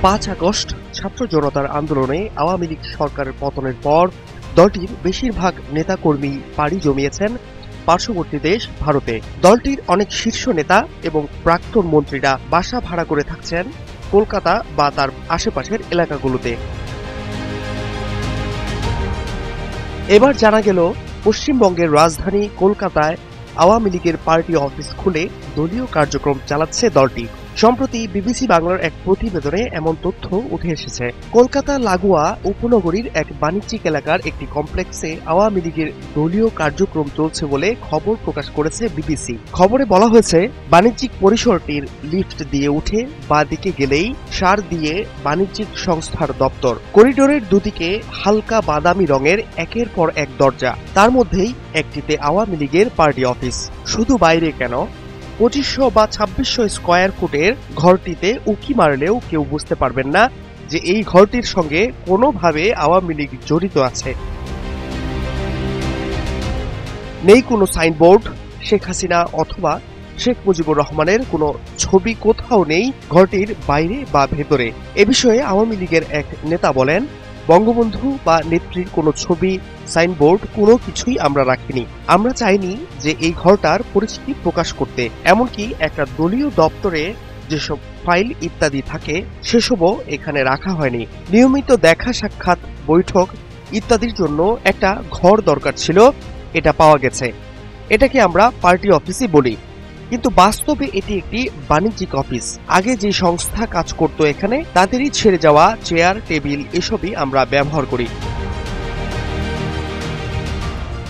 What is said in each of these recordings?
5 August ছাত্র জনতার আন্দোলনে আওয়ামী লীগ সরকারের পতনের পর দলটির বেশিরভাগ নেতাকর্মী পাড়ি জমিয়েছেন পার্শ্ববর্তী দেশ ভারতে। দলটির অনেক শীর্ষ নেতা এবং প্রাক্তন মন্ত্রীরা বাসা ভাড়া করে থাকছেন কলকাতা বা তার আশেপাশের এলাকাগুলোতে। এবার জানা গেল পশ্চিমবঙ্গের রাজধানী কলকাতায় আওয়ামী লীগের পার্টি অফিস খুলে দলীয় কার্যক্রম চালাচ্ছে দলটি। সম্প্রতি বিবিসি বাংলার এক প্রতিবেদনে এমন তথ্য উঠে এসেছে। কলকাতা লাগোয়া উপনগরীর এক বাণিজ্যিক এলাকার একটি কমপ্লেক্সে আওয়ামী লীগের দলীয় কার্যক্রম চলছে বলে খবর প্রকাশ করেছে বিবিসি। খবরে বলা হয়েছে, বাণিজ্যিক পরিসরটির লিফট দিয়ে উঠে বাঁ দিকে গেলেই সার দিয়ে বাণিজ্যিক সংস্থার দপ্তর। করিডোরের দুদিকে হালকা বাদামি রঙের একের পর এক দরজা, তার মধ্যেই একটিতে আওয়ামী লীগের পার্টি অফিস। শুধু বাইরে কেন, 2500 বা 2600 স্কয়ার ফুটের ঘরটিতে উঁকি মারলেও কেউ বুঝতে পারবেন না যে এই ঘরটির সঙ্গে কোনোভাবে আওয়ামী লীগ জড়িত আছে। নেই কোনো সাইনবোর্ড, শেখ হাসিনা অথবা শেখ মুজিবুর রহমানের কোনো ছবি কোথাও নেই ঘরটির বাইরে বা ভেতরে। এ বিষয়ে আওয়ামী লীগের এক নেতা বলেন, বঙ্গবন্ধু বা নেত্রীর কোনো ছবি, সাইনবোর্ড কোনো কিছুই আমরা রাখিনি। আমরা চাইনি যে এই ঘরটার পরিচিতি প্রকাশ করতে। এমনকি একটা দলীয় দপ্তরে যেসব ফাইল ইত্যাদি থাকে সেসবও এখানে রাখা হয়নি। নিয়মিত দেখা সাক্ষাৎ, বৈঠক ইত্যাদির জন্য একটা ঘর দরকার ছিল, এটা পাওয়া গেছে। এটাকে আমরা পার্টি অফিসই বলি, কিন্তু বাস্তবে এটি একটি বাণিজ্যিক অফিস। আগে যে সংস্থা কাজ করত এখানে, তাদেরই ছেড়ে যাওয়া চেয়ার, টেবিল এসবই আমরা ব্যবহার করি।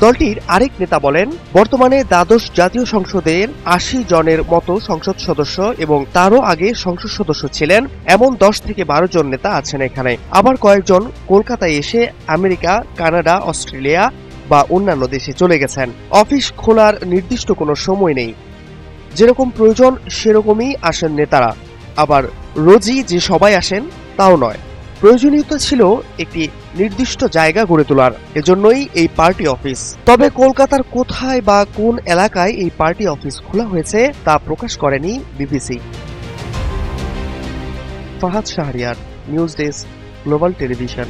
দলটির আরেক নেতা বলেন, বর্তমানে দ্বাদশ জাতীয় সংসদের 80 জনের মতো সংসদ সদস্য এবং তারও আগে সংসদ সদস্য ছিলেন এমন 10 থেকে 12 জন নেতা আছেন এখানে। আবার কয়েকজন কলকাতায় এসে আমেরিকা, কানাডা, অস্ট্রেলিয়া বা অন্যান্য দেশে চলে গেছেন। অফিস খোলার নির্দিষ্ট কোনো সময় নেই, যেরকম প্রয়োজন সেরকমই আসেন নেতারা। আবার রোজই যে সবাই আসেন তাও নয়। প্রয়োজনীয়তা ছিল একটি নির্দিষ্ট জায়গা গড়ে তোলার, এজন্যই এই পার্টি অফিস। তবে কলকাতার কোথায় বা কোন এলাকায় এই পার্টি অফিস খোলা হয়েছে তা প্রকাশ করেনি BBC. Fahad Shahriar, news desk, global television.